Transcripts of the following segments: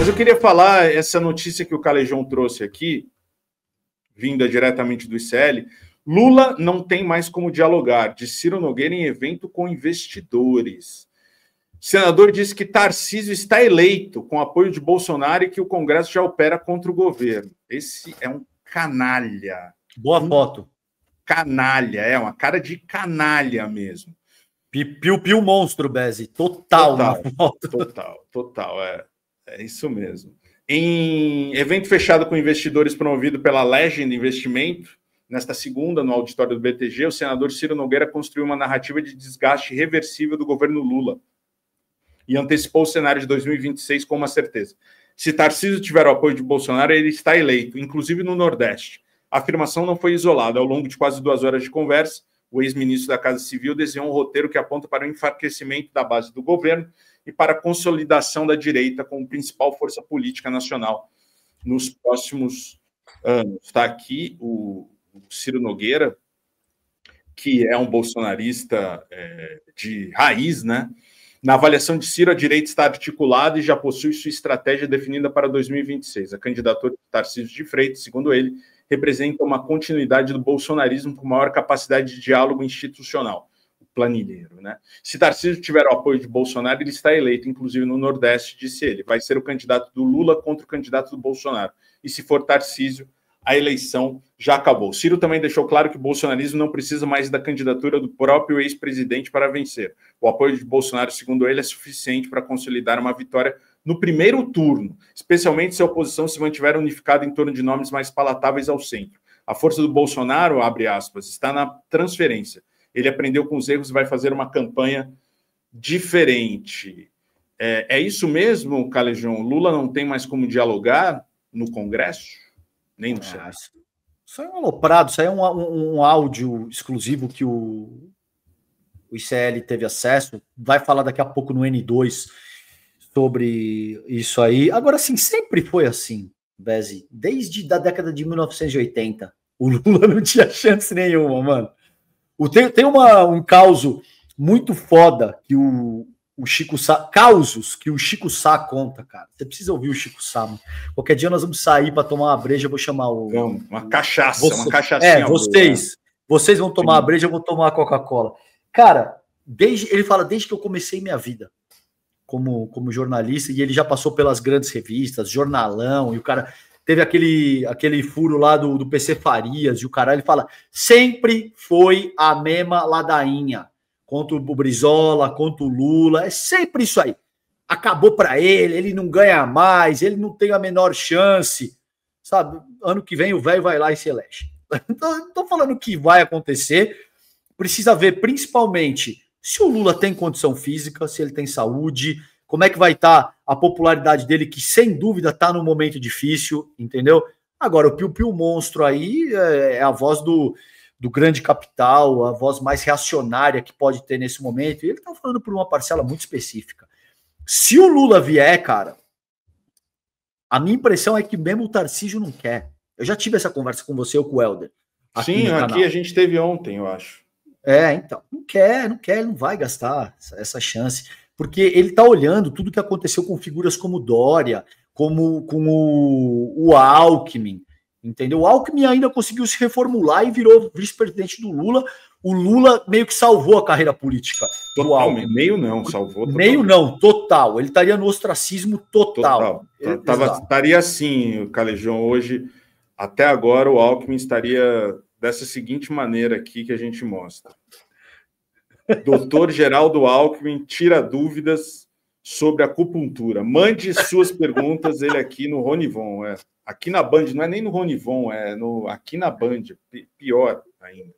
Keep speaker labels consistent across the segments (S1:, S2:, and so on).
S1: Mas eu queria falar essa notícia que o Calejão trouxe aqui, vinda diretamente do ICL. Lula não tem mais como dialogar, diz Ciro Nogueira em evento com investidores. O senador disse que Tarcísio está eleito com apoio de Bolsonaro e que o Congresso já opera contra o governo. Esse é um canalha.
S2: Boa foto.
S1: Canalha, é uma cara de canalha mesmo.
S2: Piu-piu monstro, Beze. Total.
S1: Total. É isso mesmo. Em evento fechado com investidores promovido pela Legend Investimento, nesta segunda, no auditório do BTG, o senador Ciro Nogueira construiu uma narrativa de desgaste irreversível do governo Lula e antecipou o cenário de 2026 com uma certeza. Se Tarcísio tiver o apoio de Bolsonaro, ele está eleito, inclusive no Nordeste. A afirmação não foi isolada. Ao longo de quase 2 horas de conversa, o ex-ministro da Casa Civil desenhou um roteiro que aponta para o enfraquecimento da base do governo e para a consolidação da direita como principal força política nacional nos próximos anos. Está aqui o Ciro Nogueira, que é um bolsonarista de raiz, né? Na avaliação de Ciro, a direita está articulada e já possui sua estratégia definida para 2026. A candidatura de Tarcísio de Freitas, segundo ele, representa uma continuidade do bolsonarismo com maior capacidade de diálogo institucional. O planilheiro, né? Se Tarcísio tiver o apoio de Bolsonaro, ele está eleito, inclusive no Nordeste, disse ele. Vai ser o candidato do Lula contra o candidato do Bolsonaro. E se for Tarcísio, a eleição já acabou. Ciro também deixou claro que o bolsonarismo não precisa mais da candidatura do próprio ex-presidente para vencer. O apoio de Bolsonaro, segundo ele, é suficiente para consolidar uma vitória no primeiro turno, especialmente se a oposição se mantiver unificada em torno de nomes mais palatáveis ao centro. A força do Bolsonaro, abre aspas, está na transferência. Ele aprendeu com os erros e vai fazer uma campanha diferente. É isso mesmo, Calejão? Lula não tem mais como dialogar no Congresso? Nem no Senado.
S2: Isso é um aloprado, isso aí é um áudio exclusivo que o ICL teve acesso. Vai falar daqui a pouco no N2 sobre isso aí. Agora, sim, sempre foi assim, Beze. Desde a década de 1980. O Lula não tinha chance nenhuma, mano. Tem um caso muito foda que o Chico Sá... Causos que o Chico Sá conta, cara. Você precisa ouvir o Chico Sá, mano. Qualquer dia nós vamos sair para tomar uma breja, eu vou chamar o...
S1: Uma cachaça, uma cachaçinha.
S2: Vocês vão tomar a breja, eu vou tomar a Coca-Cola. Cara, ele fala, desde que eu comecei minha vida como jornalista, e ele já passou pelas grandes revistas, Jornalão, e o cara teve aquele furo lá do PC Farias, e o cara, ele fala, sempre foi a mesma ladainha, contra o Brizola, contra o Lula, é sempre isso aí. Acabou para ele não ganha mais, ele não tem a menor chance, sabe? Ano que vem o velho vai lá e se elege. Então, não tô falando que vai acontecer, precisa ver principalmente se o Lula tem condição física, se ele tem saúde, como é que vai estar a popularidade dele, que sem dúvida está num momento difícil, entendeu? Agora, o Piu-Piu Monstro aí é a voz do grande capital, a voz mais reacionária que pode ter nesse momento, e ele está falando por uma parcela muito específica. Se o Lula vier, cara, a minha impressão é que mesmo o Tarcísio não quer. Eu já tive essa conversa com você ou com o Helder.
S1: Sim, aqui a gente teve ontem, eu acho.
S2: Então, não quer, ele não vai gastar essa chance, porque ele está olhando tudo que aconteceu com figuras como Dória, como com o Alckmin, entendeu? O Alckmin ainda conseguiu se reformular e virou vice-presidente do Lula. O Lula meio que salvou a carreira política do Alckmin.
S1: Meio não, salvou total.
S2: Meio não, total. Ele estaria no ostracismo total.
S1: Estaria assim, Calejão, hoje, até agora o Alckmin estaria dessa seguinte maneira aqui que a gente mostra. Doutor Geraldo Alckmin tira dúvidas sobre acupuntura. Mande suas perguntas, ele aqui no Ronivon. Aqui na Band, não é nem no Ronivon, aqui na Band, pior ainda.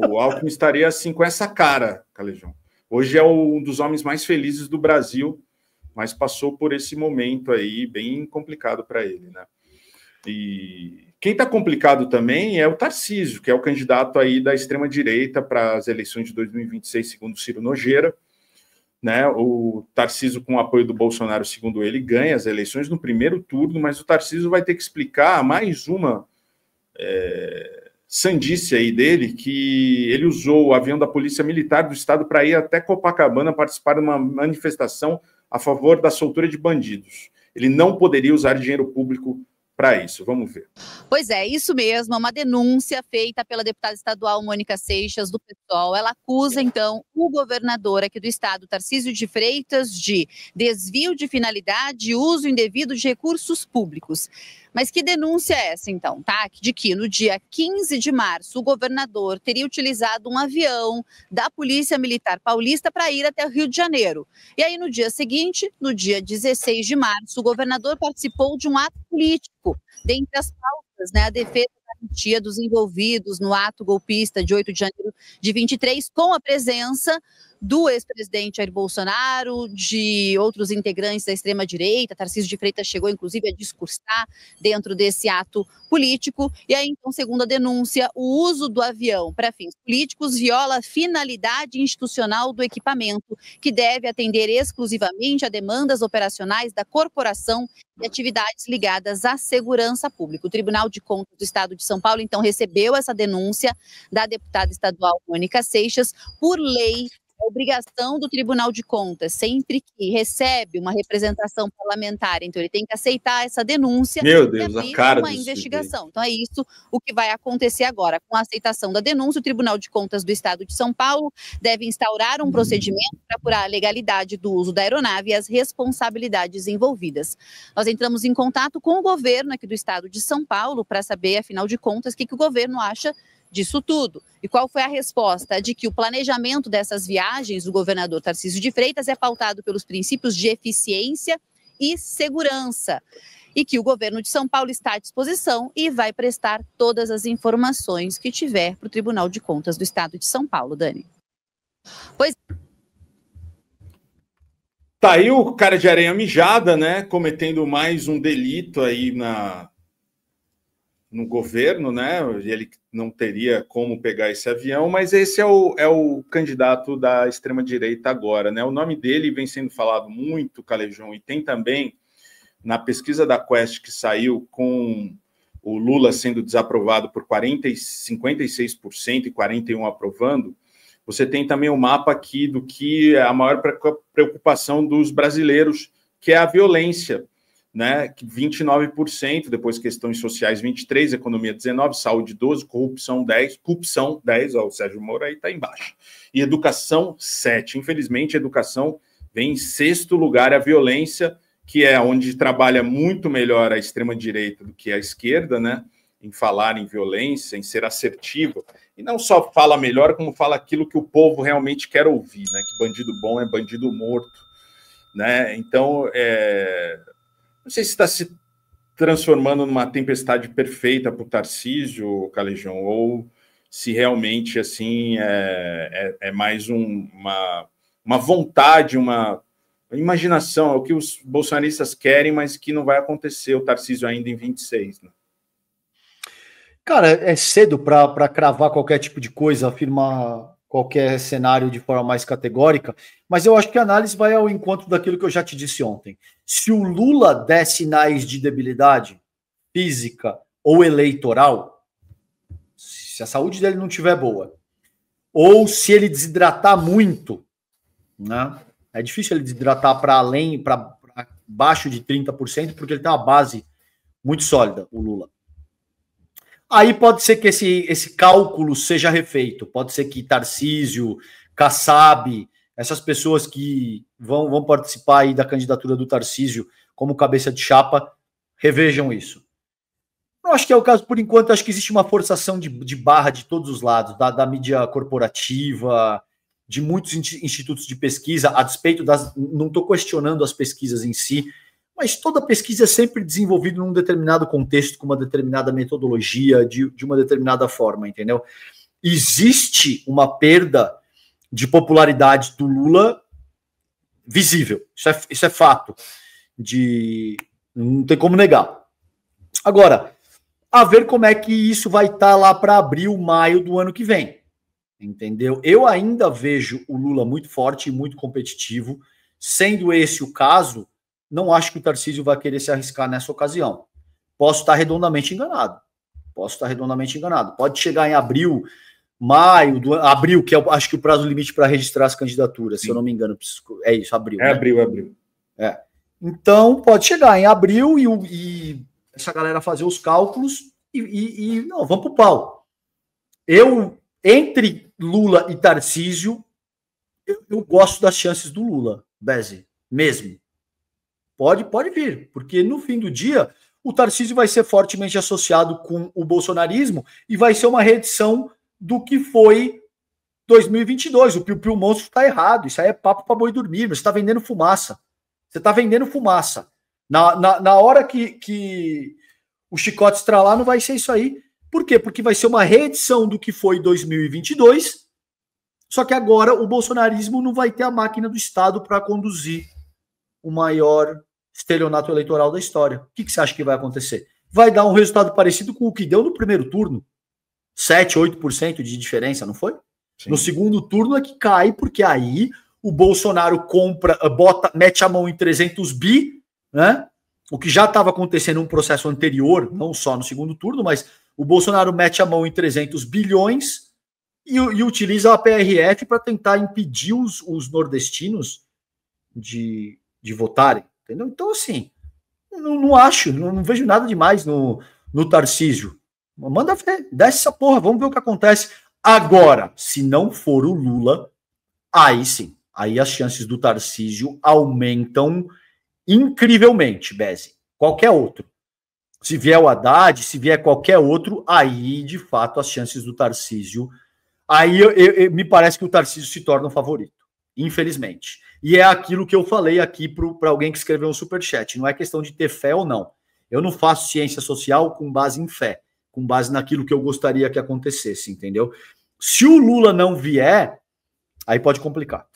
S1: O Alckmin estaria assim com essa cara, Calejão. Hoje é um dos homens mais felizes do Brasil, mas passou por esse momento aí bem complicado para ele, né? E quem está complicado também é o Tarcísio, que é o candidato aí da extrema-direita para as eleições de 2026, segundo Ciro Nogueira. Né? O Tarcísio, com o apoio do Bolsonaro, segundo ele, ganha as eleições no primeiro turno, mas o Tarcísio vai ter que explicar mais uma sandice aí dele, que ele usou o avião da Polícia Militar do Estado para ir até Copacabana participar de uma manifestação a favor da soltura de bandidos. ele não poderia usar dinheiro público para isso. Vamos ver.
S3: Pois é, isso mesmo, é uma denúncia feita pela deputada estadual Mônica Seixas, do PSOL. Ela acusa, então, o governador aqui do estado, Tarcísio de Freitas, de desvio de finalidade e uso indevido de recursos públicos. Mas que denúncia é essa, então, tá? De que no dia 15 de março, o governador teria utilizado um avião da Polícia Militar Paulista para ir até o Rio de Janeiro. E aí, no dia seguinte, no dia 16 de março, o governador participou de um ato político. Dentre as pautas, né, a defesa da garantia dos envolvidos no ato golpista de 8 de janeiro de 23, com a presença do ex-presidente Jair Bolsonaro, de outros integrantes da extrema-direita. Tarcísio de Freitas chegou, inclusive, a discursar dentro desse ato político. E aí, então, segundo a denúncia, o uso do avião para fins políticos viola a finalidade institucional do equipamento, que deve atender exclusivamente a demandas operacionais da corporação e atividades ligadas à segurança pública. O Tribunal de Contas do Estado de São Paulo, então, recebeu essa denúncia da deputada estadual Mônica Seixas. Por lei, a obrigação do Tribunal de Contas, sempre que recebe uma representação parlamentar, então ele tem que aceitar essa denúncia.
S1: Meu Deus, a cara
S3: uma investigação. Então é isso o que vai acontecer agora. Com a aceitação da denúncia, o Tribunal de Contas do Estado de São Paulo deve instaurar um procedimento para apurar a legalidade do uso da aeronave e as responsabilidades envolvidas. Nós entramos em contato com o governo aqui do Estado de São Paulo para saber, afinal de contas, o que o governo acha disso tudo. E qual foi a resposta? De que o planejamento dessas viagens do governador Tarcísio de Freitas é pautado pelos princípios de eficiência e segurança. E que o governo de São Paulo está à disposição e vai prestar todas as informações que tiver para o Tribunal de Contas do Estado de São Paulo, Dani. Pois.
S1: Tá aí o cara de areia mijada, né? Cometendo mais um delito aí no governo, né? Ele não teria como pegar esse avião, mas esse é o candidato da extrema-direita agora, né? O nome dele vem sendo falado muito, Calejão, e tem também, na pesquisa da Quest que saiu com o Lula sendo desaprovado por 56% e 41% aprovando, você tem também o mapa aqui do que é a maior preocupação dos brasileiros, que é a violência, né, 29%, depois questões sociais 23%, economia 19%, saúde 12%, corrupção 10%, ó, o Sérgio Moro aí está embaixo, e educação 7%. Infelizmente, a educação vem em 6º lugar, a violência, que é onde trabalha muito melhor a extrema-direita do que a esquerda, né, em falar em violência, em ser assertivo, e não só fala melhor, como fala aquilo que o povo realmente quer ouvir, né, que bandido bom é bandido morto, né, então, não sei se está se transformando numa tempestade perfeita para o Tarcísio, Calejão, ou se realmente assim é mais uma vontade, uma imaginação, é o que os bolsonaristas querem, mas que não vai acontecer, o Tarcísio ainda em 26, né?
S2: Cara, é cedo para cravar qualquer tipo de coisa, afirmar qualquer cenário de forma mais categórica, mas eu acho que a análise vai ao encontro daquilo que eu já te disse ontem. Se o Lula der sinais de debilidade física ou eleitoral, se a saúde dele não estiver boa, ou se ele desidratar muito, né? É difícil ele desidratar para além, para baixo de 30%, porque ele tem uma base muito sólida, o Lula. Aí pode ser que esse cálculo seja refeito. Pode ser que Tarcísio, Kassab, essas pessoas que vão participar aí da candidatura do Tarcísio como cabeça de chapa, revejam isso. Eu acho que é o caso, por enquanto, acho que existe uma forçação de barra de todos os lados, da mídia corporativa, de muitos institutos de pesquisa, a despeito das... Não estou questionando as pesquisas em si, mas toda pesquisa é sempre desenvolvida num determinado contexto, com uma determinada metodologia, de uma determinada forma, entendeu? Existe uma perda de popularidade do Lula visível. Isso é fato. Não tem como negar. Agora, a ver como é que isso vai estar lá para abril, maio do ano que vem. Entendeu? Eu ainda vejo o Lula muito forte e muito competitivo. Sendo esse o caso, não acho que o Tarcísio vai querer se arriscar nessa ocasião. Posso estar redondamente enganado. Pode chegar em abril, maio, abril, que acho que o prazo limite para registrar as candidaturas, se eu não me engano. É isso, abril.
S1: É, né? Abril.
S2: Então, pode chegar em abril e essa galera fazer os cálculos e não, vamos pro pau. Entre Lula e Tarcísio, eu gosto das chances do Lula, Beze, mesmo. Pode vir, porque no fim do dia, o Tarcísio vai ser fortemente associado com o bolsonarismo e vai ser uma reedição do que foi 2022. O Piu-Piu Monstro está errado, isso aí é papo para boi dormir, você está vendendo fumaça. Você está vendendo fumaça. Na hora que o chicote estralar, não vai ser isso aí. Por quê? Porque vai ser uma reedição do que foi 2022, só que agora o bolsonarismo não vai ter a máquina do Estado para conduzir o maior estelionato eleitoral da história. O que você acha que vai acontecer? Vai dar um resultado parecido com o que deu no primeiro turno. 7, 8% de diferença, não foi? Sim. No segundo turno é que cai, porque aí o Bolsonaro mete a mão em 300 bi, né? O que já estava acontecendo num processo anterior, não só no segundo turno, mas o Bolsonaro mete a mão em 300 bilhões e utiliza a PRF para tentar impedir os nordestinos de votarem, entendeu? Então, assim, não vejo nada demais no Tarcísio. Manda ver, desce essa porra, vamos ver o que acontece. Agora, se não for o Lula, aí sim, aí as chances do Tarcísio aumentam incrivelmente, Beze. Qualquer outro. Se vier o Haddad, se vier qualquer outro, aí, de fato, as chances do Tarcísio... Aí me parece que o Tarcísio se torna um favorito, infelizmente. E é aquilo que eu falei aqui para alguém que escreveu um superchat. Não é questão de ter fé ou não. Eu não faço ciência social com base em fé, com base naquilo que eu gostaria que acontecesse, entendeu? Se o Lula não vier, aí pode complicar.